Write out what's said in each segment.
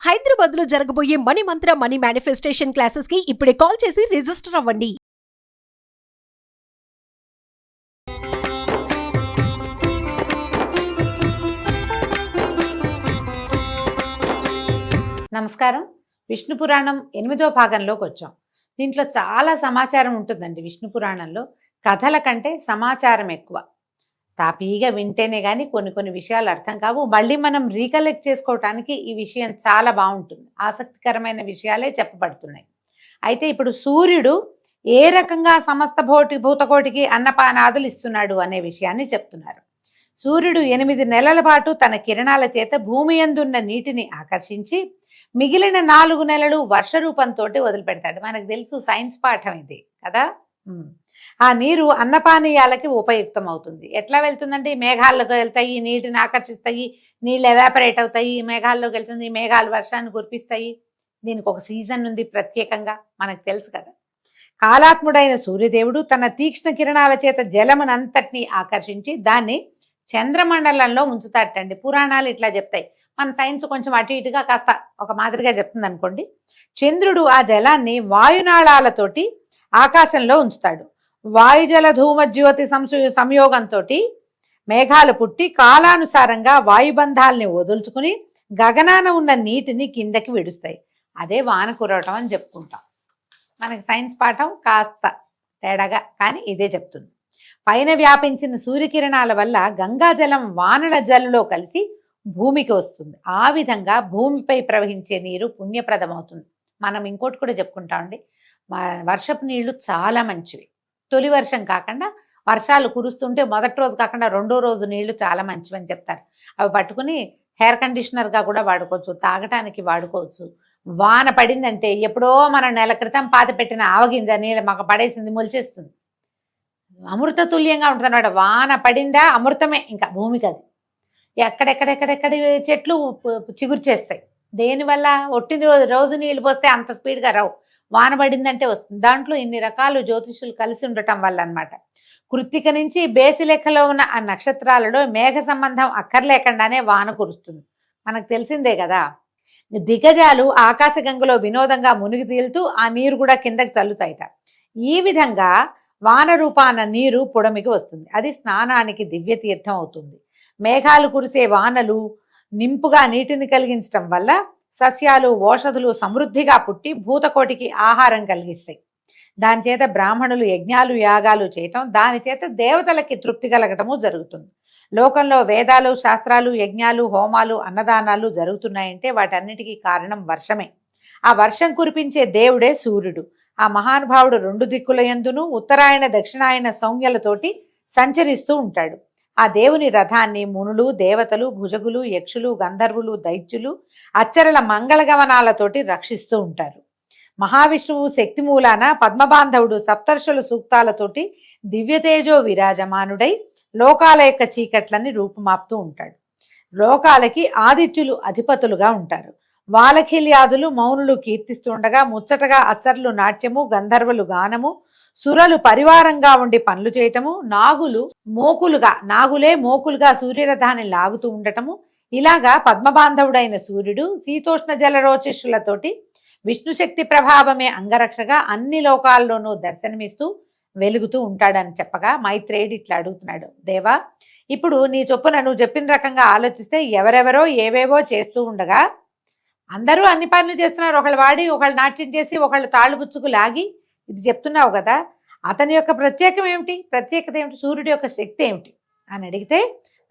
హైదరాబాద్ లో జరగబోయే మనీ మంత్ర money manifestation classes కి ఇప్పుడే కాల్ చేసి రిజిస్టర్ అవ్వండి. నమస్కారం. విష్ణు పురాణం 8వ భాగంలోకి వచ్చాం. దీంట్లో చాలా సమాచారం ఉంటుందండి. విష్ణు పురాణంలో కథల కంటే సమాచారం ఎక్కువ. తాపీగా వింటేనే కానీ కొన్ని విషయాలు అర్థం కావు. మళ్ళీ మనం రీకలెక్ట్ చేసుకోవటానికి ఈ విషయం చాలా బాగుంటుంది. ఆసక్తికరమైన విషయాలే చెప్పబడుతున్నాయి. అయితే ఇప్పుడు సూర్యుడు ఏ రకంగా సమస్త భూతకోటికి అన్నపానాదులు ఇస్తున్నాడు అనే విషయాన్ని చెప్తున్నారు. సూర్యుడు 8 నెలల పాటు తన కిరణాల చేత భూమి యందున్న నీటిని ఆకర్షించి మిగిలిన 4 నెలలు వర్ష రూపంతో వదిలిపెడతాడు. మనకు తెలుసు, సైన్స్ పాఠం ఇది కదా. ఆ నీరు అన్నపానీయాలకి ఉపయుక్తం అవుతుంది. ఎట్లా వెళ్తుందంటే మేఘాల్లోకి వెళ్తాయి, నీటిని ఆకర్షిస్తాయి, నీళ్ళు ఎవాపరేట్ అవుతాయి, మేఘాల్లోకి వెళ్తుంది, మేఘాలు వర్షాన్ని కురిపిస్తాయి. దీనికి ఒక సీజన్ ఉంది ప్రత్యేకంగా, మనకు తెలుసు కదా. కాలాత్ముడైన సూర్యదేవుడు తన తీక్ష్ణ కిరణాల చేత జలమునంతటినీ ఆకర్షించి దాన్ని చంద్రమండలంలో ఉంచుతాటండి. పురాణాలు ఇట్లా చెప్తాయి. మన సైన్స్ కొంచెం అటు ఇటుగా కాస్త ఒక మాదిరిగా చెప్తుంది అనుకోండి. చంద్రుడు ఆ జలాన్ని వాయునాళాలతోటి ఆకాశంలో ఉంచుతాడు. వాయుజల ధూమ జ్యోతి సంయోగంతో మేఘాలు పుట్టి కాలానుసారంగా వాయుబంధాలని వదులుచుకుని గగనాన ఉన్న నీటిని కిందకి విడుస్తాయి. అదే వాన కురవటం అని చెప్పుకుంటాం. మనకి సైన్స్ పాఠం కాస్త తేడాగా కానీ ఇదే చెప్తుంది. పైన వ్యాపించిన సూర్యకిరణాల వల్ల గంగాజలం వానల జల్లులో కలిసి భూమికి వస్తుంది. ఆ విధంగా భూమిపై ప్రవహించే నీరు పుణ్యప్రదమవుతుంది. మనం ఇంకోటి కూడా చెప్పుకుంటామండి, వర్షపు నీళ్లు చాలా మంచివి. తొలి వర్షం కాకుండా వర్షాలు కురుస్తుంటే మొదటి రోజు కాకుండా రెండో రోజు నీళ్లు చాలా మంచివని చెప్తారు. అవి పట్టుకుని హెయిర్ కండిషనర్గా కూడా వాడుకోవచ్చు, తాగటానికి వాడుకోవచ్చు. వాన పడిందంటే ఎప్పుడో మన నెల క్రితం పాతి పెట్టిన ఆవగింజ నీళ్ళు మాకు పడేసింది, మొలిచేస్తుంది. అమృత తుల్యంగా ఉంటుంది అన్నమాట. వాన పడిందా అమృతమే ఇంకా భూమికి. అది ఎక్కడెక్కడెక్కడెక్కడి చెట్లు చిగురు చేస్తాయి. దేనివల్ల? ఒట్టిన రోజు నీళ్ళు పోస్తే అంత స్పీడ్గా రావు, వాన పడిందంటే వస్తుంది. దాంట్లో ఇన్ని రకాలు జ్యోతిషులు కలిసి ఉండటం వల్ల అనమాట. కృత్తిక నుంచి బేసి లెక్కలో ఉన్న ఆ నక్షత్రాలలో మేఘ సంబంధం అక్కర్లేకుండానే వాన కురుస్తుంది. మనకు తెలిసిందే కదా. దిగజాలు ఆకాశగంగలో వినోదంగా మునిగి తేలుతూ ఆ నీరు కూడా కిందకి చల్లుతాయిట. ఈ విధంగా వాన రూపాన నీరు పుడమికి వస్తుంది. అది స్నానానికి దివ్య తీర్థం అవుతుంది. మేఘాలు కురిసే వానలు నింపుగా నీటిని కలిగించడం వల్ల సస్యాలు ఓషధులు సమృద్ధిగా పుట్టి భూతకోటికి ఆహారం కలిగిస్తాయి. దాని చేత బ్రాహ్మణులు యజ్ఞాలు యాగాలు చేయటం, దాని చేత దేవతలకి తృప్తి కలగటము జరుగుతుంది. లోకంలో వేదాలు శాస్త్రాలు యజ్ఞాలు హోమాలు అన్నదానాలు జరుగుతున్నాయంటే వాటన్నిటికీ కారణం వర్షమే. ఆ వర్షం కురిపించే దేవుడే సూర్యుడు. ఆ మహానుభావుడు 2 దిక్కుల యందును ఉత్తరాయణ దక్షిణాయన సౌజ్ఞలతోటి సంచరిస్తూ ఉంటాడు. ఆ దేవుని రథాన్ని మునులు దేవతలు భుజగులు యక్షులు గంధర్వులు దైత్యులు అచ్చరల మంగళగమనాలతోటి రక్షిస్తూ ఉంటారు. మహావిష్ణువు శక్తి మూలాన పద్మబాంధవుడు సప్తర్షుల సూక్తాలతోటి దివ్యతేజో విరాజమానుడై లోకాల యొక్క చీకట్లని రూపుమాపుతూ ఉంటాడు. లోకాలకి ఆదిత్యులు అధిపతులుగా ఉంటారు. వాలఖిల్యాదులు మౌనులు కీర్తిస్తుండగా ముచ్చటగా అచ్చర్లు నాట్యము గంధర్వులు గానము సురలు పరివారంగా ఉండి పనులు చేయటము నాగులే మోకులుగా సూర్యరథాన్ని లాగుతూ ఉండటము, ఇలాగా పద్మబాంధవుడైన సూర్యుడు శీతోష్ణ జలరోచిష్యులతోటి విష్ణుశక్తి ప్రభావమే అంగరక్షగా అన్ని లోకాల్లోనూ దర్శనమిస్తూ వెలుగుతూ ఉంటాడని చెప్పగా మైత్రేయుడు ఇట్లా అడుగుతున్నాడు, దేవా, ఇప్పుడు నీ చొప్పున నువ్వు చెప్పిన రకంగా ఆలోచిస్తే ఎవరెవరో ఏవేవో చేస్తూ ఉండగా అందరూ అన్ని పనులు చేస్తున్నారు. ఒకళ్ళు వాడి ఒకళ్ళు నాట్యం చేసి ఒకళ్ళు తాళ్ళుబుచ్చుకు లాగి ఇది చెప్తున్నావు కదా, అతని యొక్క ప్రత్యేకత ఏమిటి, సూర్యుడి యొక్క శక్తి ఏమిటి అని అడిగితే,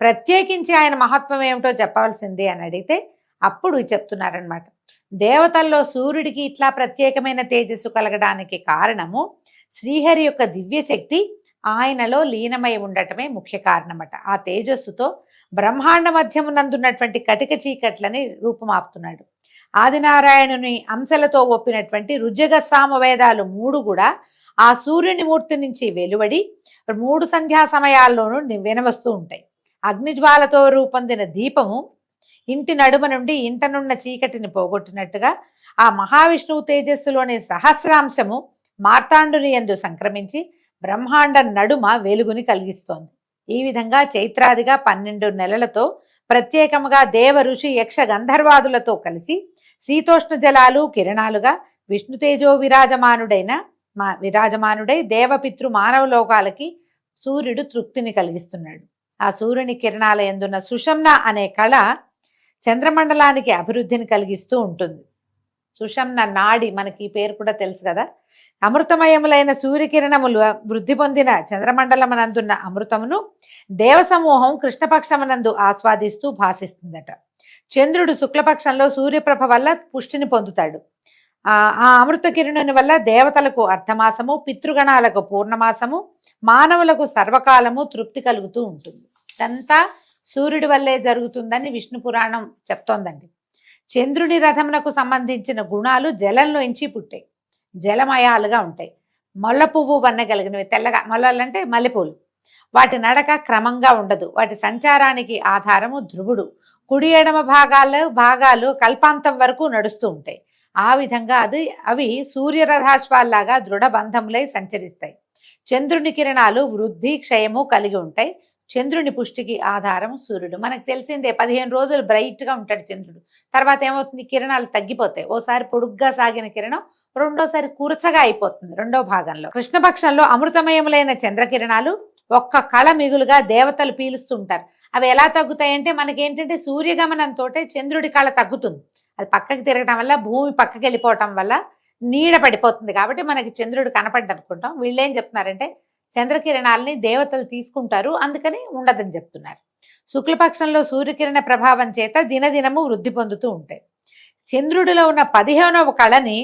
ప్రత్యేకించి ఆయన మహత్వం ఏమిటో చెప్పవలసింది అని అడిగితే అప్పుడు చెప్తున్నారనమాట. దేవతల్లో సూర్యుడికి ఇట్లా ప్రత్యేకమైన తేజస్సు కలగడానికి కారణము శ్రీహరి యొక్క దివ్య శక్తి ఆయనలో లీనమై ఉండటమే ముఖ్య కారణమట. ఆ తేజస్సుతో బ్రహ్మాండ మధ్యమునందున్నటువంటి కటిక చీకట్లని రూపుమాపుతున్నాడు. ఆదినారాయణుని అంశలతో ఒప్పినటువంటి రుజగ సామవేదాలు 3 కూడా ఆ సూర్యుని మూర్తి నుంచి వెలువడి 3 సంధ్యా సమయాల్లోనూ వినవస్తూ ఉంటాయి. అగ్నిజ్వాలతో రూపొందిన దీపము ఇంటి నడుమ నుండి ఇంటనున్న చీకటిని పోగొట్టినట్టుగా ఆ మహావిష్ణువు తేజస్సులోని సహస్రాంశము మార్తాండుని యందు సంక్రమించి బ్రహ్మాండ నడుమ వెలుగుని కలిగిస్తోంది. ఈ విధంగా చైత్రాదిగా 12 నెలలతో ప్రత్యేకముగా దేవ ఋషి యక్ష గంధర్వాదులతో కలిసి శీతోష్ణ జలాలు కిరణాలుగా విష్ణుతేజో విరాజమానుడై దేవపితృ మానవ లోకాలకి సూర్యుడు తృప్తిని కలిగిస్తున్నాడు. ఆ సూర్యుని కిరణాల యందున్న సుషమ్న అనే కళ చంద్రమండలానికి అభివృద్ధిని కలిగిస్తూ ఉంటుంది. సుషమ్న నాడి, మనకి ఈ పేరు కూడా తెలుసు కదా. అమృతమయములైన సూర్యకిరణములు వృద్ధి పొందిన చంద్రమండలమనందున్న అమృతమును దేవసమూహం కృష్ణపక్షమనందు ఆస్వాదిస్తూ భాసిస్తుందట. చంద్రుడు శుక్లపక్షంలో సూర్యప్రభ వల్ల పుష్టిని పొందుతాడు. ఆ అమృత కిరణుని వల్ల దేవతలకు అర్ధమాసము, పితృగణాలకు పూర్ణమాసము, మానవులకు సర్వకాలము తృప్తి కలుగుతూ ఉంటుంది. ఇదంతా సూర్యుడి వల్లే జరుగుతుందని విష్ణు పురాణం చెప్తోందండి. చంద్రుడి రథమునకు సంబంధించిన గుణాలు జలంలోంచి పుట్టాయి, జలమయాలుగా ఉంటాయి. మొల్ల పువ్వు వన్న కలిగినవి, తెల్లగా మొల్లలంటే మల్లెపూలు. వాటి నడక క్రమంగా ఉండదు. వాటి సంచారానికి ఆధారము ధ్రువుడు. కుడి ఎడమ భాగాలు కల్పాంతం వరకు నడుస్తూ ఉంటాయి. ఆ విధంగా అవి సూర్యరథాశ్వాల్లాగా దృఢ బంధములై సంచరిస్తాయి. చంద్రుని కిరణాలు వృద్ధి క్షయము కలిగి ఉంటాయి. చంద్రుని పుష్టికి ఆధారం సూర్యుడు. మనకు తెలిసిందే, 15 రోజులు బ్రైట్గా ఉంటాడు చంద్రుడు. తర్వాత ఏమవుతుంది, కిరణాలు తగ్గిపోతాయి. ఓసారి పొడుగ్గా సాగిన కిరణం రెండోసారి కూర్చగా అయిపోతుంది రెండో భాగంలో. కృష్ణపక్షంలో అమృతమయములైన చంద్రకిరణాలు ఒక్క కళ మిగులుగా దేవతలు పీలుస్తుంటారు. అవి ఎలా తగ్గుతాయంటే, మనకేంటంటే సూర్యగమనంతో చంద్రుడి కళ తగ్గుతుంది. అది పక్కకి తిరగటం వల్ల, భూమి పక్కకి వెళ్ళిపోవటం వల్ల నీడ పడిపోతుంది. కాబట్టి మనకి చంద్రుడు కనపడ్డ అనుకుంటాం. వీళ్ళేం చెప్తున్నారంటే చంద్రకిరణాలని దేవతలు తీసుకుంటారు, అందుకని ఉండదని చెప్తున్నారు. శుక్లపక్షంలో సూర్యకిరణ ప్రభావం చేత దినదినము వృద్ధి పొందుతూ ఉంటాయి. చంద్రుడిలో ఉన్న 15వ కళని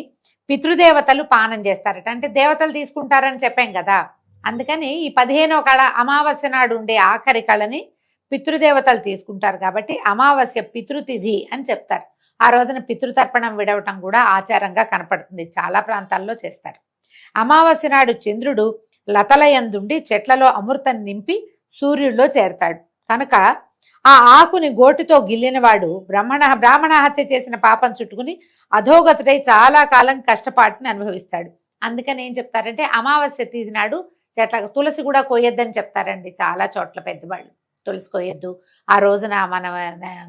పితృదేవతలు పానం చేస్తారట. అంటే దేవతలు తీసుకుంటారని చెప్పాం కదా, అందుకని ఈ 15వ కళ అమావాస్య నాడు ఉండే ఆఖరి కళని పితృదేవతలు తీసుకుంటారు. కాబట్టి అమావాస్య పితృతిథి అని చెప్తారు. ఆ రోజున పితృతర్పణం విడవటం కూడా ఆచారంగా కనపడుతుంది, చాలా ప్రాంతాల్లో చేస్తారు. అమావాస్య నాడు చంద్రుడు లతలయందుండి చెట్లలో అమృతం నింపి సూర్యుడిలో చేరతాడు. కనుక ఆ ఆకుని గోటితో గిల్లినవాడు బ్రాహ్మణ హత్య చేసిన పాపం చుట్టుకుని అధోగతుడై చాలా కాలం కష్టపాటుని అనుభవిస్తాడు. అందుకని ఏం చెప్తారంటే అమావాస్య తిథి నాడు చెట్ల తులసి కూడా కోయొద్దని చెప్తారండి. చాలా చోట్ల పెద్దవాళ్ళు తులసి కోయొద్దు, ఆ రోజున మన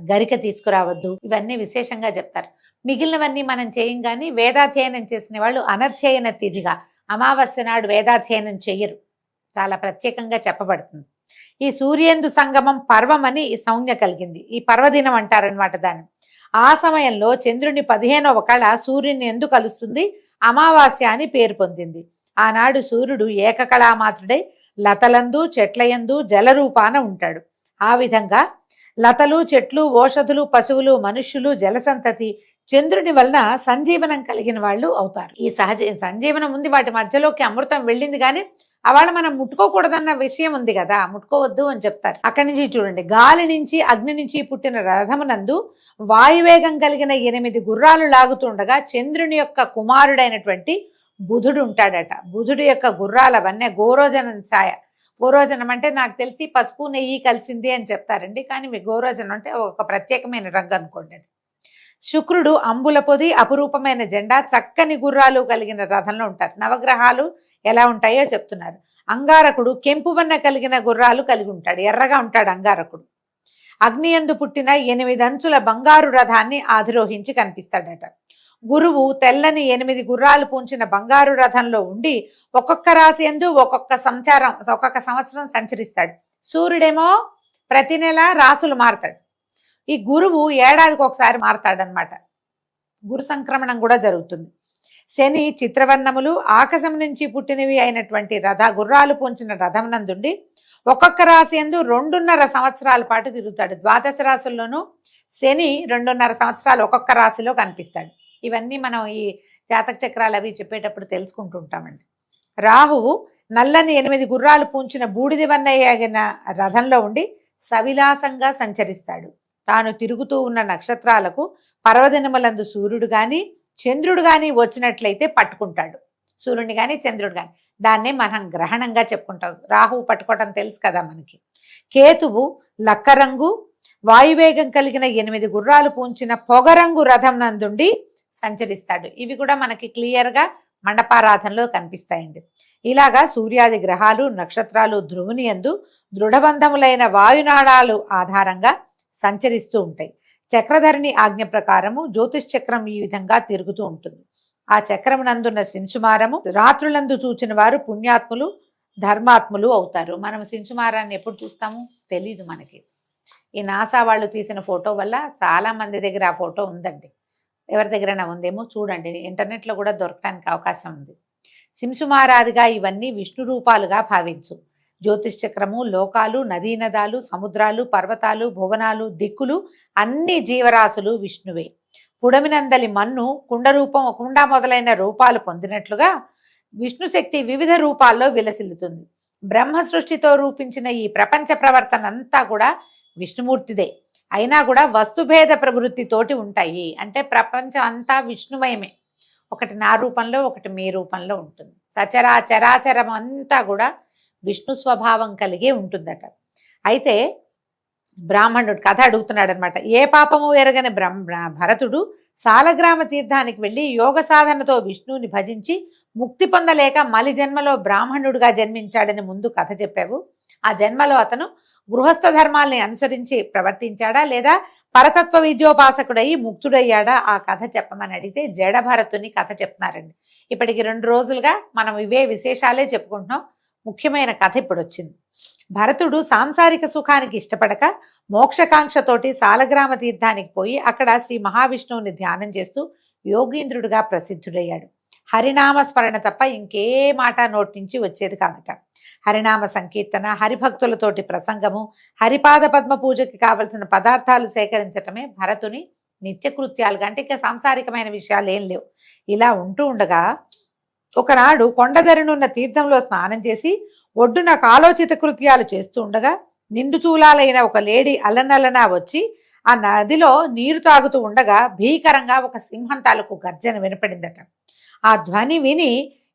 గరిక తీసుకురావద్దు, ఇవన్నీ విశేషంగా చెప్తారు. మిగిలినవన్నీ మనం చేయం. కానీ వేదాధ్యయనం చేసిన వాళ్ళు అనధ్యయన తిథిగా అమావాస్య నాడు వేదాధ్యయనం చెయ్యరు, చాలా ప్రత్యేకంగా చెప్పబడుతుంది. ఈ సూర్యేందు సంగమం పర్వం అని సంజ్ఞ కలిగింది. ఈ పర్వదినం అంటారనమాట దాన్ని. ఆ సమయంలో చంద్రుని 15వ కళ సూర్యుని ఎందు కలుస్తుంది, అమావాస్య అని పేరు పొందింది. ఆనాడు సూర్యుడు ఏకకళామాత్రుడై లతలందు చెట్లయందు జలరూపాన ఉంటాడు. ఆ విధంగా లతలు, చెట్లు, ఓషధులు, పశువులు, మనుష్యులు, జలసంతతి చంద్రుని వలన సంజీవనం కలిగిన వాళ్ళు అవుతారు. ఈ సంజీవనం ఉంది, వాటి మధ్యలోకి అమృతం వెళ్ళింది, కానీ అవాళ మనం ముట్టుకోకూడదన్న విషయం ఉంది కదా, ముట్టుకోవద్దు అని చెప్తారు. అక్కడి నుంచి చూడండి, గాలి నుంచి అగ్ని నుంచి పుట్టిన రథమునందు వాయువేగం కలిగిన 8 గుర్రాలు లాగుతుండగా చంద్రుని యొక్క కుమారుడైనటువంటి బుధుడు ఉంటాడట. బుధుడు యొక్క గుర్రాల వన్నె గోరోజనం ఛాయ. గోరోజనం అంటే నాకు తెలిసి పసుపు నెయ్యి కలిసింది అని చెప్తారండి, కానీ మీ గోరోజనం అంటే ఒక ప్రత్యేకమైన రంగు అనుకోండి. అది శుక్రుడు అంబుల పొది, అపురూపమైన జెండా, చక్కని గుర్రాలు కలిగిన రథంలో ఉంటారు. నవగ్రహాలు ఎలా ఉంటాయో చెప్తున్నారు. అంగారకుడు కెంపు వన్న కలిగిన గుర్రాలు కలిగి ఉంటాడు, ఎర్రగా ఉంటాడు అంగారకుడు. అగ్నియందు పుట్టిన 8 అంచుల బంగారు రథాన్ని ఆధిరోహించి కనిపిస్తాడట. గురువు తెల్లని 8 గుర్రాలు పూంచిన బంగారు రథంలో ఉండి ఒక్కొక్క రాశి యందు ఒక్కొక్క సంవత్సరం సంచరిస్తాడు. సూర్యుడేమో ప్రతి నెల రాసులు మారుతాడు. ఈ గురువు ఏడాదికి ఒకసారి మారతాడనమాట. గురు సంక్రమణం కూడా జరుగుతుంది. శని చిత్రవర్ణములు ఆకాశం నుంచి పుట్టినవి అయినటువంటి గుర్రాలు పొంచిన రథం నందుండి ఒక్కొక్క రాశి యందు 2.5 సంవత్సరాల పాటు తిరుగుతాడు. ద్వాదశ రాశుల్లోనూ శని 2.5 సంవత్సరాలు ఒక్కొక్క రాశిలో కనిపిస్తాడు. ఇవన్నీ మనం ఈ జాతక చక్రాలు అవి చెప్పేటప్పుడు తెలుసుకుంటూ ఉంటామండి. రాహువు నల్లని 8 గుర్రాలు పూంచిన బూడిది వన్నయ్యగిన రథంలో ఉండి సవిలాసంగా సంచరిస్తాడు. తాను తిరుగుతూ ఉన్న నక్షత్రాలకు పర్వదినములందు సూర్యుడు గాని చంద్రుడు గాని వచ్చినట్లయితే పట్టుకుంటాడు. సూర్యుడిని కానీ చంద్రుడు కానీ, దాన్నే మనం గ్రహణంగా చెప్పుకుంటాం. రాహువు పట్టుకోవటం తెలుసు కదా మనకి. కేతువు లక్కరంగు వాయువేగం కలిగిన 8 గుర్రాలు పూంచిన పొగరంగు రథం నందుండి సంచరిస్తాడు. ఇవి కూడా మనకి క్లియర్గా మండపారాధనలో కనిపిస్తాయండి. ఇలాగా సూర్యాది గ్రహాలు, నక్షత్రాలు ధ్రువుని యందు దృఢబంధములైన వాయునాళాలు ఆధారంగా సంచరిస్తూ ఉంటాయి. చక్రధరిని ఆజ్ఞ ప్రకారము జ్యోతిష్ చక్రం ఈ విధంగా తిరుగుతూ ఉంటుంది. ఆ చక్రమునందున్న శింసుమారము రాత్రులందు చూచిన వారు పుణ్యాత్ములు ధర్మాత్ములు అవుతారు. మనం శింసుమారాన్ని ఎప్పుడు చూస్తాము తెలీదు మనకి. ఈ నాసా వాళ్ళు తీసిన ఫోటో వల్ల చాలా మంది దగ్గర ఆ ఫోటో ఉందండి. ఎవరి దగ్గరైనా ఉందేమో చూడండి, ఇంటర్నెట్లో కూడా దొరకడానికి అవకాశం ఉంది. శింసుమారాదిగా ఇవన్నీ విష్ణు రూపాలుగా భావించు. జ్యోతిష్ చక్రము, లోకాలు, నదీనదాలు, సముద్రాలు, పర్వతాలు, భువనాలు, దిక్కులు అన్ని జీవరాశులు విష్ణువే. పుడమినందలి మన్ను కుండ మొదలైన రూపాలు పొందినట్లుగా విష్ణు శక్తి వివిధ రూపాల్లో విలసిల్లుతుంది. బ్రహ్మ సృష్టితో రూపించిన ఈ ప్రపంచ ప్రవర్తన అంతా కూడా విష్ణుమూర్తిదే. అయినా కూడా వస్తుభేద ప్రవృత్తితోటి ఉంటాయి. అంటే ప్రపంచం అంతా విష్ణుమయమే. ఒకటి నా రూపంలో, ఒకటి మీ రూపంలో ఉంటుంది. చరాచరం అంతా కూడా విష్ణు స్వభావం కలిగే ఉంటుందట. అయితే బ్రాహ్మణుడు కథ అడుగుతున్నాడు అనమాట. ఏ పాపము ఎరగని భరతుడు సాలగ్రామ తీర్థానికి వెళ్ళి యోగ సాధనతో విష్ణువుని భజించి ముక్తి పొందలేక మలి జన్మలో బ్రాహ్మణుడిగా జన్మించాడని ముందు కథ చెప్పావు. ఆ జన్మలో అతను గృహస్థ ధర్మాల్ని అనుసరించి ప్రవర్తించాడా లేదా పరతత్వ విద్యోపాసకుడై ముక్తుడయ్యాడా? ఆ కథ చెప్పమని అడిగితే జడ భరతుని కథ చెప్తున్నారండి. ఇప్పటికి 2 రోజులుగా మనం ఇవే విశేషాలే చెప్పుకుంటున్నాం. ముఖ్యమైన కథ ఇప్పుడు వచ్చింది. భరతుడు సాంసారిక సుఖానికి ఇష్టపడక మోక్షకాంక్షతోటి సాలగ్రామ తీర్థానికి పోయి అక్కడ శ్రీ మహావిష్ణువుని ధ్యానం చేస్తూ యోగీంద్రుడిగా ప్రసిద్ధుడయ్యాడు. హరినామ స్మరణ తప్ప ఇంకే మాట నోటి నుంచి వచ్చేది కాదట. హరినామ సంకీర్తన, హరిభక్తులతోటి ప్రసంగము, హరిపాద పద్మ పూజకి కావలసిన పదార్థాలు సేకరించటమే భరతుని నిత్యకృత్యాలుగా. అంటే ఇక సాంసారికమైన విషయాలు ఏం లేవు. ఇలా ఉంటూ ఉండగా ఒకనాడు కొండదరినున్న తీర్థంలో స్నానం చేసి ఒడ్డున కాలోచిత కృత్యాలు చేస్తూ ఉండగా నిండు చూలాలైన ఒక లేడీ అల్లనల్లనా వచ్చి ఆ నదిలో నీరు తాగుతూ ఉండగా భీకరంగా ఒక సింహం తాలూకు గర్జన వినపడిందట. ఆ ధ్వని విని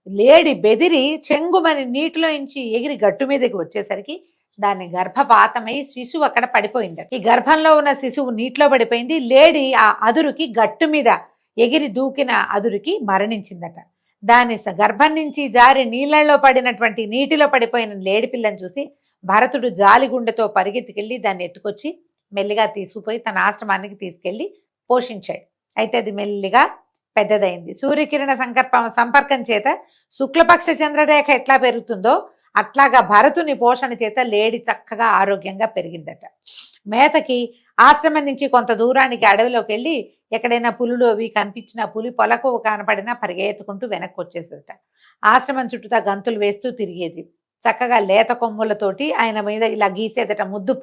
లేడి బెదిరి చెంగుమని నీటిలో ఇంచి ఎగిరి గట్టు మీదకి వచ్చేసరికి దాని గర్భపాతమై శిశువు అక్కడ పడిపోయిందట. ఈ గర్భంలో ఉన్న శిశువు నీటిలో పడిపోయింది. లేడి ఆ అదురుకి గట్టు మీద ఎగిరి దూకిన అదురుకి మరణించిందట. దాని గర్భం నుంచి జారి నీళ్లలో పడినటువంటి నీటిలో పడిపోయిన లేడి పిల్లని చూసి భరతుడు జాలిగుండెతో పరిగెత్తుకెళ్ళి దాన్ని ఎత్తుకొచ్చి మెల్లిగా తీసుకుపోయి తన ఆశ్రమానికి తీసుకెళ్లి పోషించాడు. అయితే అది మెల్లిగా పెద్దదైంది. సూర్యకిరణ సంపర్కం చేత శుక్లపక్ష చంద్రరేఖ ఎట్లా పెరుగుతుందో అట్లాగా భరతుని పోషణ చేత లేడి చక్కగా ఆరోగ్యంగా పెరిగిందట. మేతకి ఆశ్రమం నుంచి కొంత దూరానికి అడవిలోకి వెళ్ళి ఎక్కడైనా పులులు అవి కనిపించినా, పులి పొలకు కనపడినా పరిగెత్తుకుంటూ వెనక్కి వచ్చేసేదట. ఆశ్రమం చుట్టూతా గంతులు వేస్తూ తిరిగేది. చక్కగా లేత కొమ్ములతోటి ఆయన మీద ఇలా గీసేదట. ముద్దు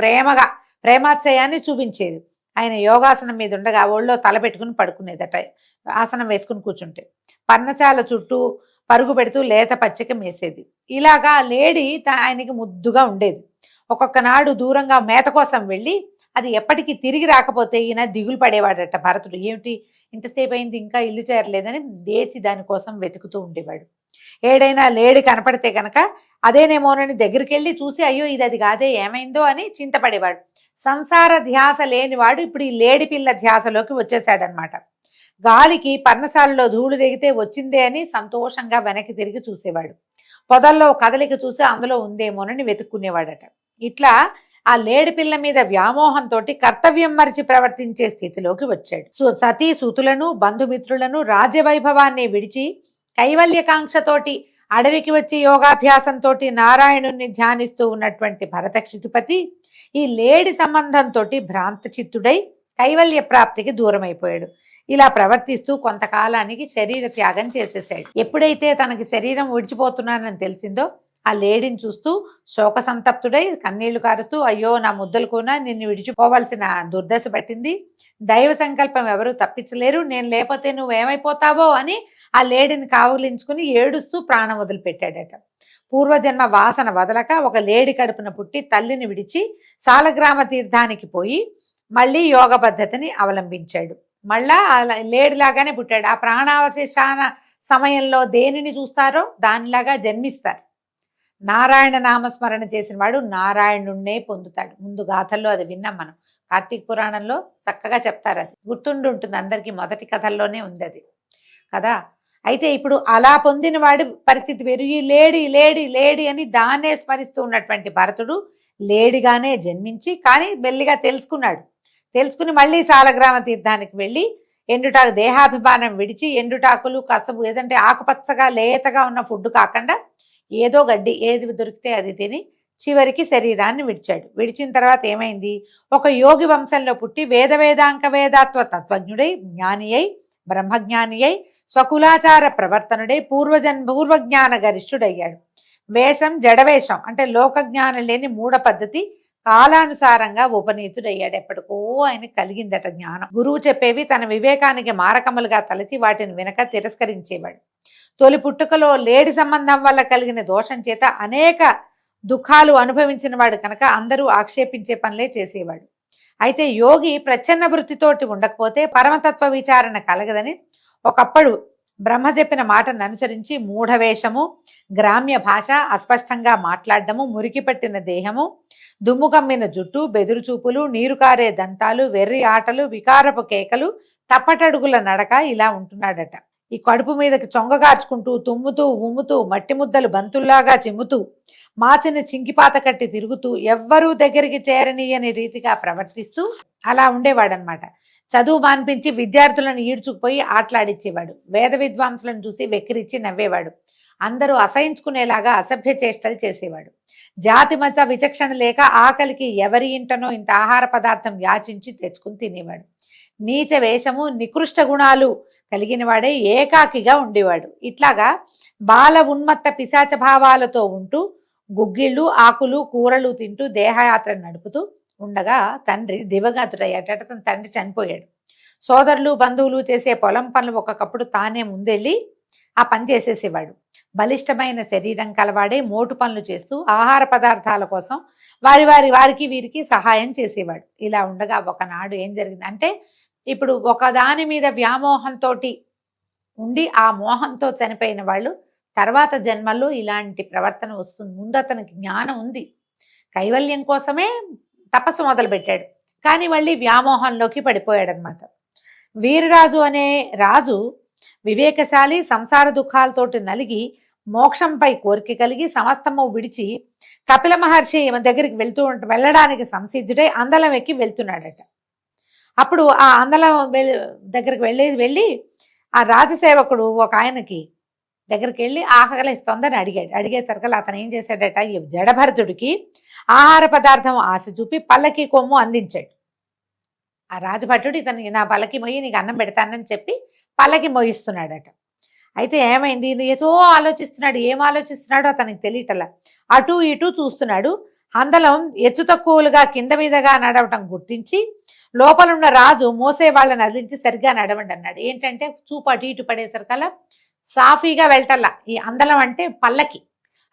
ప్రేమాశ్రయాన్ని చూపించేది. ఆయన యోగాసనం మీద ఉండగా ఒళ్ళో తల పెట్టుకుని పడుకునేదట. ఆసనం వేసుకుని కూర్చుంటే పర్ణశాల చుట్టూ పరుగు పెడుతూ లేత పచ్చిక మేసేది. ఇలాగా లేడీ ఆయనకి ముద్దుగా ఉండేది. ఒక్కొక్క నాడు దూరంగా మేత కోసం వెళ్ళి అది ఎప్పటికీ తిరిగి రాకపోతే ఈయన దిగులు పడేవాడట. భరతుడు ఏమిటి ఇంతసేపు అయింది ఇంకా ఇల్లు చేరలేదని లేచి దానికోసం వెతుకుతూ ఉండేవాడు. ఏడైనా లేడి కనపడితే కనుక అదేనేమోనని దగ్గరికి వెళ్ళి చూసి అయ్యో ఇది అది కాదే ఏమైందో అని చింతపడేవాడు. సంసార ధ్యాస లేనివాడు ఇప్పుడు ఈ లేడి పిల్ల ధ్యాసలోకి వచ్చేసాడనమాట. గాలికి పర్ణశాలలో ధూళి రేగితే వచ్చిందే అని సంతోషంగా వెనక్కి తిరిగి చూసేవాడు. పొదల్లో కదలిక చూసి అందులో ఉందేమోనని వెతుక్కునేవాడట. ఇట్లా ఆ లేడి పిల్ల మీద వ్యామోహంతో కర్తవ్యం మరిచి ప్రవర్తించే స్థితిలోకి వచ్చాడు. సతీ సుతులను, బంధుమిత్రులను, రాజ్యవైభవాన్ని విడిచి కైవల్యకాంక్షతోటి అడవికి వచ్చి యోగాభ్యాసంతో నారాయణుణ్ణి ధ్యానిస్తూ ఉన్నటువంటి భరతక్షితిపతి ఈ లేడి సంబంధంతో భ్రాంత చిత్తుడై కైవల్య ప్రాప్తికి దూరమైపోయాడు. ఇలా ప్రవర్తిస్తూ కొంతకాలానికి శరీర త్యాగం చేసేసాడు. ఎప్పుడైతే తనకి శరీరం విడిచిపోతున్నానని తెలిసిందో ఆ లేడిని చూస్తూ శోక సంతప్తుడై కన్నీళ్లు కారుస్తూ అయ్యో నా ముద్దలు కూడా నిన్ను విడిచిపోవలసిన దుర్దశ పట్టింది, దైవ సంకల్పం ఎవరు తప్పించలేరు, నేను లేకపోతే నువ్వేమైపోతావో అని ఆ లేడిని కావులించుకుని ఏడుస్తూ ప్రాణం వదిలిపెట్టాడట. పూర్వజన్మ వాసన వదలక ఒక లేడి కడుపున పుట్టి తల్లిని విడిచి సాలగ్రామ తీర్థానికి పోయి మళ్ళీ యోగ పద్ధతిని అవలంబించాడు. మళ్ళా లేడిలాగానే పుట్టాడు. ఆ ప్రాణావశేషాన సమయంలో దేనిని చూస్తారో దానిలాగా జన్మిస్తారు. నారాయణ నామస్మరణ చేసిన వాడు నారాయణుణ్ణే పొందుతాడు. ముందు గాథల్లో అది విన్నాం మనం. కార్తీక పురాణంలో చక్కగా చెప్తారు. అది గుర్తుండి ఉంటుంది అందరికీ. మొదటి కథల్లోనే ఉంది అది కదా. అయితే ఇప్పుడు అలా పొందిన వాడి పరిస్థితి వేరు. ఈ లేడి లేడి లేడి అని దాన్నే స్మరిస్తూ ఉన్నటువంటి భరతుడు లేడిగానే జన్మించి కానీ మెల్లిగా తెలుసుకున్నాడు. తెలుసుకుని మళ్ళీ సాలగ్రామ తీర్థానికి వెళ్ళి ఎండుటాకు దేహాభిమానం విడిచి ఎండుటాకులు కసబు ఏదంటే ఆకుపచ్చగా లేతగా ఉన్న ఫుడ్ కాకుండా ఏదో గడ్డి ఏది దొరికితే అది తిని చివరికి శరీరాన్ని విడిచాడు. విడిచిన తర్వాత ఏమైంది? ఒక యోగి వంశంలో పుట్టి వేదాంక వేదాత్వ తత్వజ్ఞుడై జ్ఞాని అయి బ్రహ్మజ్ఞాని అయి స్వకులాచార ప్రవర్తనుడై పూర్వజ్ఞాన గరిష్ఠుడయ్యాడు. వేషం జడవేషం అంటే లోకజ్ఞానం లేని మూఢ పద్ధతి కాలానుసారంగా ఉపనీతుడయ్యాడు. ఎప్పటికో ఆయనకు కలిగిందట జ్ఞానం. గురువు చెప్పేవి తన వివేకానికి మారకములుగా తలచి వాటిని వెనక తిరస్కరించేవాడు. తొలి పుట్టుకలో లేడి సంబంధం వల్ల కలిగిన దోషం చేత అనేక దుఃఖాలు అనుభవించిన వాడు కనుక అందరూ ఆక్షేపించే పనులే చేసేవాడు. అయితే యోగి ప్రచ్ఛన్న వృత్తితోటి ఉండకపోతే పరమతత్వ విచారణ కలగదని ఒకప్పుడు బ్రహ్మ చెప్పిన మాటను అనుసరించి మూఢవేషము, గ్రామ్య భాష, అస్పష్టంగా మాట్లాడడము, మురికి పట్టిన దేహము, దుమ్ము కమ్మిన జుట్టు, బెదురు చూపులు, నీరు కారే దంతాలు, వెర్రి ఆటలు, వికారపు కేకలు, తప్పటడుగుల నడక ఇలా ఉంటున్నాడట. ఈ కడుపు మీదకి చొంగగార్చుకుంటూ తుమ్ముతూ ఉమ్ముతూ మట్టి ముద్దలు బంతుల్లాగా చిమ్ముతూ మాసిన చింకిపాత కట్టి తిరుగుతూ ఎవ్వరూ దగ్గరికి చేరనీయని రీతిగా ప్రవర్తిస్తూ అలా ఉండేవాడనమాట. చదువు మాన్పించి విద్యార్థులను ఈడ్చుకుపోయి ఆటలాడిచ్చేవాడు. వేద విద్వాంసులను చూసి వెక్కిరిచ్చి నవ్వేవాడు. అందరూ అసహించుకునేలాగా అసభ్య చేష్టలు చేసేవాడు. జాతి మత విచక్షణ లేక ఆకలికి ఎవరి ఇంటనో ఇంత ఆహార పదార్థం యాచించి తెచ్చుకుని తినేవాడు. నీచ వేషము, నికృష్ట గుణాలు కలిగిన వాడే ఏకాకిగా ఉండేవాడు. ఇట్లాగా బాల ఉన్మత్త పిశాచ భావాలతో ఉంటూ గుగ్గిళ్ళు, ఆకులు, కూరలు తింటూ దేహయాత్ర నడుపుతూ ఉండగా తండ్రి దివగతుడయ్యాట. తన తండ్రి చనిపోయాడు. సోదరులు బంధువులు చేసే పొలం పనులు ఒకప్పుడు తానే ముందెళ్ళి ఆ పని చేసేసేవాడు. బలిష్టమైన శరీరం కలవాడే మోటు పనులు చేస్తూ ఆహార పదార్థాల కోసం వారికి వీరికి సహాయం చేసేవాడు. ఇలా ఉండగా ఒకనాడు ఏం జరిగింది అంటే, ఇప్పుడు ఒక దాని మీద వ్యామోహంతో ఉండి ఆ మోహంతో చనిపోయిన వాళ్ళు తర్వాత జన్మల్లో ఇలాంటి ప్రవర్తన వస్తుంది. ముందు అతనికి జ్ఞానం ఉంది, కైవల్యం కోసమే తపస్సు మొదలుపెట్టాడు, కానీ మళ్ళీ వ్యామోహంలోకి పడిపోయాడనమాట. వీరరాజు అనే రాజు వివేకశాలి, సంసార దుఃఖాలతోటి నలిగి మోక్షంపై కోరిక కలిగి సమస్తము విడిచి కపిల మహర్షి దగ్గరికి వెళ్ళడానికి సంసిద్ధుడై అందలం ఎక్కి వెళ్తున్నాడట. అప్పుడు ఆ అందలం దగ్గరికి వెళ్ళి ఆ రాజసేవకుడు ఒక ఆయనకి దగ్గరికి వెళ్ళి ఆకలిస్తోందని అడిగేసరికి అతను ఏం చేశాడట, ఈ జడభరతుడికి ఆహార పదార్థం ఆశ చూపి పల్లకి కొమ్ము అందించాడు. ఆ రాజభటుడు ఇతనికి నా పల్లకి మొయ్యి నీకు అన్నం పెడతానని చెప్పి పల్లకి మోయిస్తున్నాడట. అయితే ఏమైంది, ఏదో ఆలోచిస్తున్నాడు. ఏం ఆలోచిస్తున్నాడో అతనికి తెలియటలా. అటు ఇటు చూస్తున్నాడు. అందలం ఎత్తు తక్కువలుగా కింద మీదగా నడవటం గుర్తించి లోపలున్న రాజు మోసే వాళ్ళని అదిలించి సరిగ్గా నడవండి అన్నాడు. ఏంటంటే చూపు అటు ఇటు పడేసరికల్లా సాఫీగా వెళ్ళటల్లా. ఈ అందలం అంటే పల్లకి.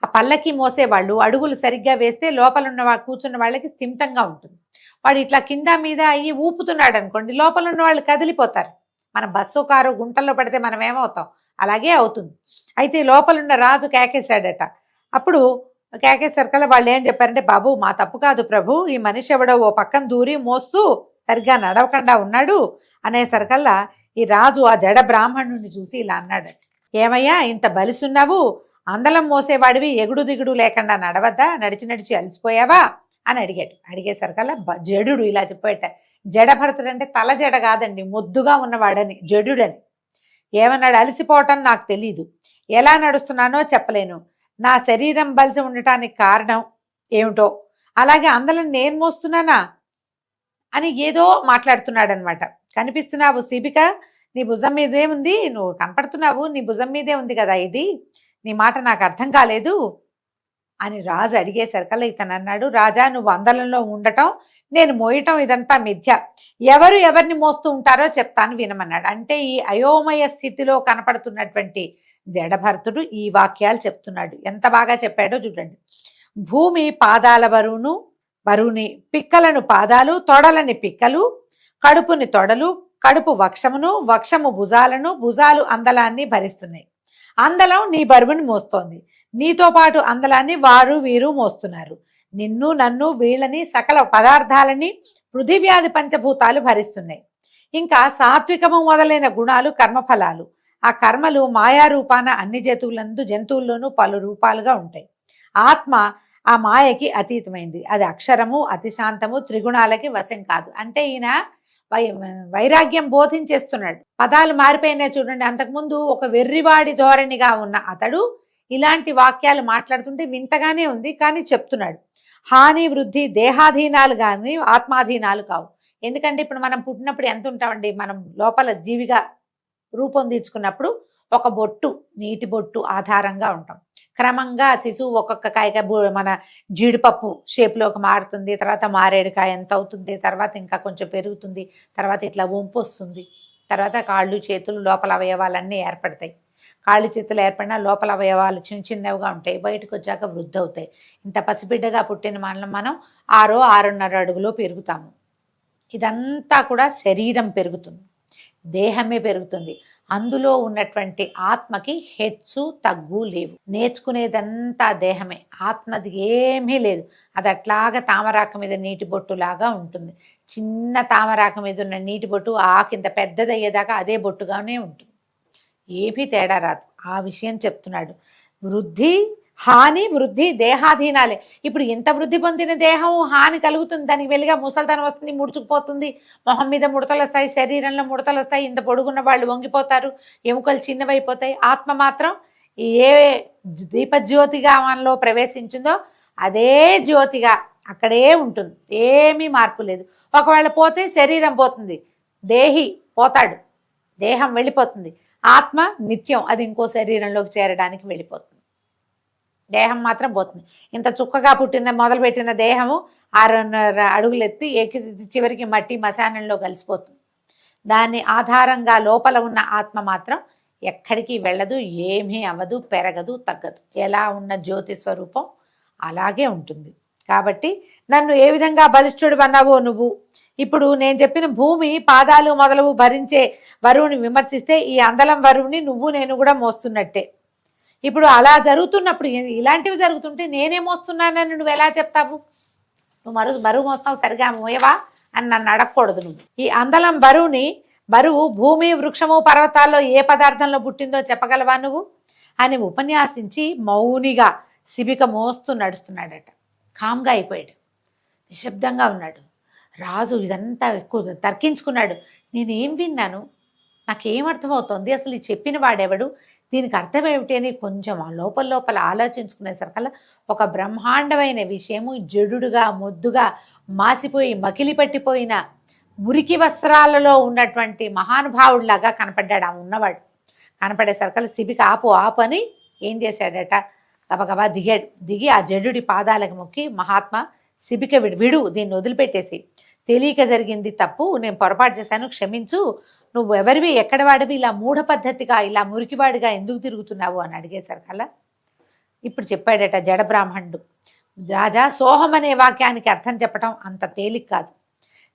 ఆ పల్లకి మోసేవాళ్ళు అడుగులు సరిగ్గా వేస్తే లోపలున్న కూర్చున్న వాళ్ళకి స్థిమితంగా ఉంటుంది. వాడు ఇట్లా కింద మీద అయ్యి ఊపుతున్నాడు అనుకోండి, లోపల ఉన్న వాళ్ళు కదిలిపోతారు. మన బస్సు కారు గుంటల్లో పడితే మనం ఏమవుతాం, అలాగే అవుతుంది. అయితే లోపలున్న రాజు కేకేశాడట. అప్పుడు కేకేసరికల్లా వాళ్ళు ఏం చెప్పారంటే, బాబు మా తప్పు కాదు ప్రభు, ఈ మనిషి ఎవడో ఓ పక్కన దూరి మోస్తూ సరిగ్గా నడవకుండా ఉన్నాడు అనేసరికల్లా ఈ రాజు ఆ జడ బ్రాహ్మణుడిని చూసి ఇలా అన్నాడు, ఏమయ్యా ఇంత బలిసున్నావు, అందలం మోసేవాడివి ఎగుడు దిగుడు లేకుండా నడవద్దా, నడిచి అలసిపోయావా అని అడిగేసరికల్లా జడు ఇలా చెప్పేట. జడభరతుడు అంటే తల జడ కాదండి, మొద్దుగా ఉన్నవాడని జడుడని. ఏమన్నాడు, అలసిపోవటం నాకు తెలీదు, ఎలా నడుస్తున్నానో చెప్పలేను, నా శరీరం బలిసి ఉండటానికి కారణం ఏమిటో, అలాగే అందలం నేను మోస్తున్నానా అని ఏదో మాట్లాడుతున్నాడు అనమాట. కనిపిస్తున్నావు శిబిక, నీ భుజం మీదే ఉంది, నువ్వు కనపడుతున్నావు, నీ భుజం మీదే ఉంది కదా ఇది, నీ మాట నాకు అర్థం కాలేదు అని రాజు అడిగేసరికల్లా ఇతను అన్నాడు, రాజా నువ్వు అందలంలో ఉండటం నేను మోయటం ఇదంతా మిథ్య, ఎవరు ఎవరిని మోస్తూ ఉంటారో చెప్తాను వినమన్నాడు. అంటే ఈ అయోమయ స్థితిలో కనపడుతున్నటువంటి జడభరతుడు ఈ వాక్యాలు చెప్తున్నాడు. ఎంత బాగా చెప్పాడో చూడండి. భూమి పాదాల బరువుని, పిక్కలను పాదాలు, తొడలని పిక్కలు, కడుపుని తొడలు, కడుపు వక్షమును, వక్షము భుజాలను, భుజాలు అందలాన్ని భరిస్తున్నాయి. అందలం నీ బరువుని మోస్తోంది, నీతో పాటు అందలాన్ని వారు వీరు మోస్తున్నారు. నిన్ను నన్ను వీళ్ళని సకల పదార్థాలని పృథివ్యాధి పంచభూతాలు భరిస్తున్నాయి. ఇంకా సాత్వికము మొదలైన గుణాలు కర్మఫలాలు. ఆ కర్మలు మాయారూపాన అన్ని జంతువుల్లోనూ పలు రూపాలుగా ఉంటాయి. ఆత్మ ఆ మాయకి అతీతమైంది. అది అక్షరము, అతిశాంతము, త్రిగుణాలకి వశం కాదు. అంటే ఈయన వైరాగ్యం బోధించేస్తున్నాడు. పదాలు మారిపోయినాయి చూడండి. అంతకుముందు ఒక వెర్రివాడి ధోరణిగా ఉన్న అతడు ఇలాంటి వాక్యాలు మాట్లాడుతుంటే వింతగానే ఉంది, కానీ చెప్తున్నాడు. హాని వృద్ధి దేహాధీనాలు కానీ ఆత్మాధీనాలు కావు. ఎందుకంటే ఇప్పుడు మనం పుట్టినప్పుడు ఎంత ఉంటామండి, మనం లోపల జీవిగా రూపొందించుకున్నప్పుడు ఒక బొట్టు, నీటి బొట్టు ఆధారంగా ఉంటాం. క్రమంగా శిశువు ఒక్కొక్క కాయగా మన జీడిపప్పు షేప్లోకి మారుతుంది, తర్వాత మారేడుకాయ ఎంత అవుతుంది, తర్వాత ఇంకా కొంచెం పెరుగుతుంది, తర్వాత ఇట్లా వంపు వస్తుంది, తర్వాత కాళ్ళు చేతులు లోపల అవయవాలన్నీ ఏర్పడతాయి. కాళ్ళు చేతులు ఏర్పడినా లోపల అవయవాలు చిన్న చిన్నవిగా ఉంటాయి, బయటకు వచ్చాక వృద్ధి అవుతాయి. ఇంత పసిబిడ్డగా పుట్టిన మనం 6-6.5 అడుగులో పెరుగుతాము. ఇదంతా కూడా శరీరం పెరుగుతుంది, దేహమే పెరుగుతుంది. అందులో ఉన్నటువంటి ఆత్మకి హెచ్చు తగ్గు లేవు. నేర్చుకునేదంతా దేహమే, ఆత్మది ఏమీ లేదు. అది అట్లాగా తామరాకు మీద నీటి బొట్టులాగా ఉంటుంది. చిన్న తామరాకు మీద ఉన్న నీటి బొట్టు ఆకింత పెద్దదయ్యేదాకా అదే బొట్టుగానే ఉంటుంది, ఏమీ తేడా రాదు. ఆ విషయం చెప్తున్నాడు. వృద్ధి హాని వృద్ధి దేహాధీనాలే. ఇప్పుడు ఎంత వృద్ధి పొందిన దేహం హాని కలుగుతుంది, దానికి వెళ్ళిగా ముసల్తనం వస్తుంది, ముడుచుకుపోతుంది, మొహం మీద ముడతలు వస్తాయి, శరీరంలో ముడతలు వస్తాయి, ఇంత పొడుగున్న వాళ్ళు వంగిపోతారు, ఎముకలు చిన్నవైపోతాయి. ఆత్మ మాత్రం ఏ దీపజ్యోతిగా మనలో ప్రవేశించిందో అదే జ్యోతిగా అక్కడే ఉంటుంది, ఏమీ మార్పు లేదు. ఒకవేళ పోతే శరీరం పోతుంది, దేహి పోతాడు, దేహం వెళ్ళిపోతుంది. ఆత్మ నిత్యం అది ఇంకో శరీరంలోకి చేరడానికి వెళ్ళిపోతుంది, దేహం మాత్రం పోతుంది. ఇంత చుక్కగా పుట్టిన మొదలుపెట్టిన దేహము 6.5 అడుగులు ఎత్తి చివరికి మట్టి మశానంలో కలిసిపోతుంది. దాన్ని ఆధారంగా లోపల ఉన్న ఆత్మ మాత్రం ఎక్కడికి వెళ్ళదు, ఏమీ అవ్వదు, పెరగదు, తగ్గదు. ఎలా ఉన్న జ్యోతి స్వరూపం అలాగే ఉంటుంది. కాబట్టి నన్ను ఏ విధంగా బలిష్ఠుడు అన్నావో నువ్వు, ఇప్పుడు నేను చెప్పిన భూమి పాదాలు మొదలవు భరించే వరువుని విమర్శిస్తే ఈ అందలం వరువుని నువ్వు నేను కూడా మోస్తున్నట్టే. ఇప్పుడు అలా జరుగుతున్నప్పుడు ఇలాంటివి జరుగుతుంటే నేనే మోస్తున్నానని నువ్వు ఎలా చెప్తావు? నువ్వు బరువు మోస్తావు, సరిగా మోయవా అని నన్ను అడగకూడదు. నువ్వు ఈ అందలం బరువు భూమి వృక్షము పర్వతాల్లో ఏ పదార్థంలో పుట్టిందో చెప్పగలవా నువ్వు అని ఉపన్యాసించి మౌనిగా శిబిక మోస్తూ నడుస్తున్నాడట. కామ్గా అయిపోయాడు, నిశ్శబ్దంగా ఉన్నాడు. రాజు ఇదంతా ఎక్కువ తర్కించుకున్నాడు. నేనేం విన్నాను, నాకేమర్థమవుతోంది, అసలు ఈ చెప్పిన వాడెవడు, దీనికి అర్థం ఏమిటి అని కొంచెం లోపల ఆలోచించుకునేసరికల్లా ఒక బ్రహ్మాండమైన విషయము జడుడుగా మొద్దుగా మాసిపోయి మకిలి పట్టిపోయిన మురికి వస్త్రాలలో ఉన్నటువంటి మహానుభావుడిలాగా కనపడ్డాడు. ఆ ఉన్నవాడు కనపడేసరికల్లా శిబిక ఆపు అని ఏం చేశాడట, గబగబా దిగి ఆ జడుడి పాదాలకు మొక్కి, మహాత్మా శిబిక విడు, దీన్ని వదిలిపెట్టేసి, తెలియక జరిగింది తప్పు, నేను పొరపాటు చేశాను, క్షమించు, నువ్వు ఎవరివి, ఎక్కడ వాడివి, ఇలా మూఢ పద్ధతిగా ఇలా మురికివాడిగా ఎందుకు తిరుగుతున్నావు అని అడిగేసరికల్లా ఇప్పుడు చెప్పాడట జడబ్రాహ్మణుడు, రాజా సోహం అనే వాక్యానికి అర్థం చెప్పడం అంత తేలిక కాదు.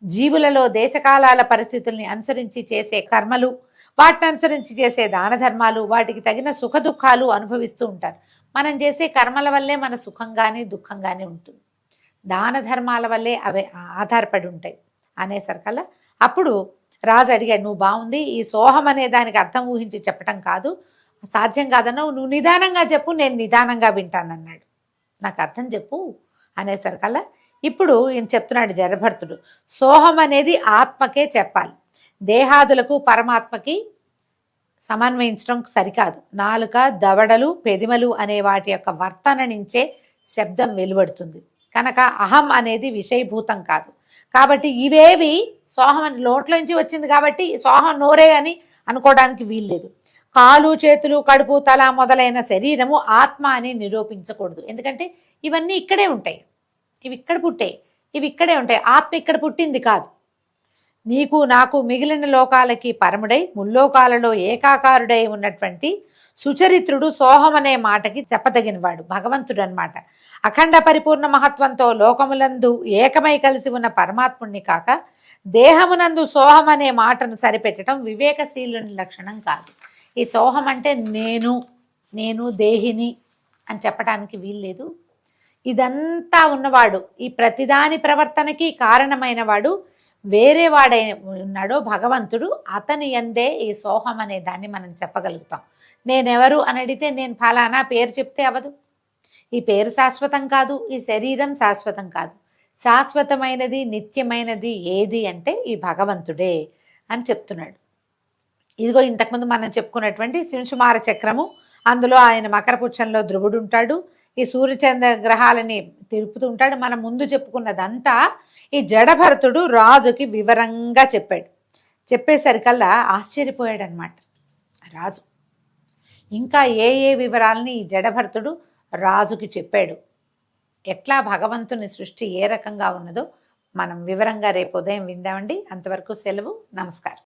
జీవులలో దేశకాలాల పరిస్థితుల్ని అనుసరించి చేసే కర్మలు, వాటిని అనుసరించి చేసే దాన ధర్మాలు, వాటికి తగిన సుఖ దుఃఖాలు అనుభవిస్తూ ఉంటారు. మనం చేసే కర్మల వల్లే మన సుఖంగానే దుఃఖంగానే ఉంటుంది, దాన ధర్మాల వల్లే అవి ఆధారపడి ఉంటాయి అనేసరికల్లా అప్పుడు రాజు అడిగాడు, నువ్వు బాగుంది, ఈ సోహం అనే దానికి అర్థం ఊహించి చెప్పటం కాదు, సాధ్యం కాదన్నావు, నువ్వు నిదానంగా చెప్పు, నేను నిదానంగా వింటానన్నాడు. నాకు అర్థం చెప్పు అనేసరికల్లా ఇప్పుడు ఈయన చెప్తున్నాడు జడభర్తుడు, సోహం అనేది ఆత్మకే చెప్పాలి, దేహాదులకు పరమాత్మకి సమన్వయించడం సరికాదు. నాలుక, దవడలు, పెదిమలు అనే వాటి యొక్క వర్తన నుంచే శబ్దం వెలువడుతుంది కనుక అహం అనేది విషయభూతం కాదు. కాబట్టి ఇవేవి సోహం నోట్లోంచి వచ్చింది కాబట్టి సోహం నోరే అని అనుకోవడానికి వీల్లేదు. కాలు, చేతులు, కడుపు, తల మొదలైన శరీరము ఆత్మ అని నిరూపించకూడదు. ఎందుకంటే ఇవన్నీ ఇక్కడే ఉంటాయి, ఇవి ఇక్కడ పుట్టాయి, ఇవి ఇక్కడే ఉంటాయి. ఆత్మ ఇక్కడ పుట్టింది కాదు. నీకు నాకు మిగిలిన లోకాలకి పరముడై ముల్లోకాలలో ఏకాకారుడై ఉన్నటువంటి సుచరిత్రుడు సోహం అనే మాటకి చెప్పదగినవాడు భగవంతుడు అన్నమాట. అఖండ పరిపూర్ణ మహత్వంతో లోకములందు ఏకమై కలిసి ఉన్న పరమాత్ముణ్ణి కాక దేహమునందు సోహం అనే మాటను సరిపెట్టడం వివేకశీలుని లక్షణం కాదు. ఈ సోహం అంటే నేను దేహిని అని చెప్పడానికి వీల్లేదు. ఇదంతా ఉన్నవాడు, ఈ ప్రతిదాని ప్రవర్తనకి కారణమైన వాడు వేరే వాడై ఉన్నాడో భగవంతుడు, అతని యందే ఈ సోహం అనే దాన్ని మనం చెప్పగలుగుతాం. నేనెవరు అని అడిగితే నేను ఫలానా పేరు చెప్తే అవదు. ఈ పేరు శాశ్వతం కాదు, ఈ శరీరం శాశ్వతం కాదు. శాశ్వతమైనది నిత్యమైనది ఏది అంటే ఈ భగవంతుడే అని చెప్తున్నాడు. ఇదిగో ఇంతకుముందు మనం చెప్పుకున్నటువంటి శింశుమార చక్రము, అందులో ఆయన మకరపుచ్చంలో ధ్రువుడు ఉంటాడు. ఈ సూర్యచంద్ర గ్రహాలని తిరుపుతూ ఉంటాడు. మనం ముందు చెప్పుకున్నదంతా ఈ జడభరతుడు రాజుకి వివరంగా చెప్పాడు. చెప్పేసరికల్లా ఆశ్చర్యపోయాడు అనమాట రాజు. ఇంకా ఏ ఏ వివరాలని ఈ జడభరతుడు రాజుకి చెప్పాడు, ఎట్లా భగవంతుని సృష్టి ఏ రకంగా ఉన్నదో మనం వివరంగా రేపు ఉదయం విందామండి. అంతవరకు సెలవు, నమస్కారం.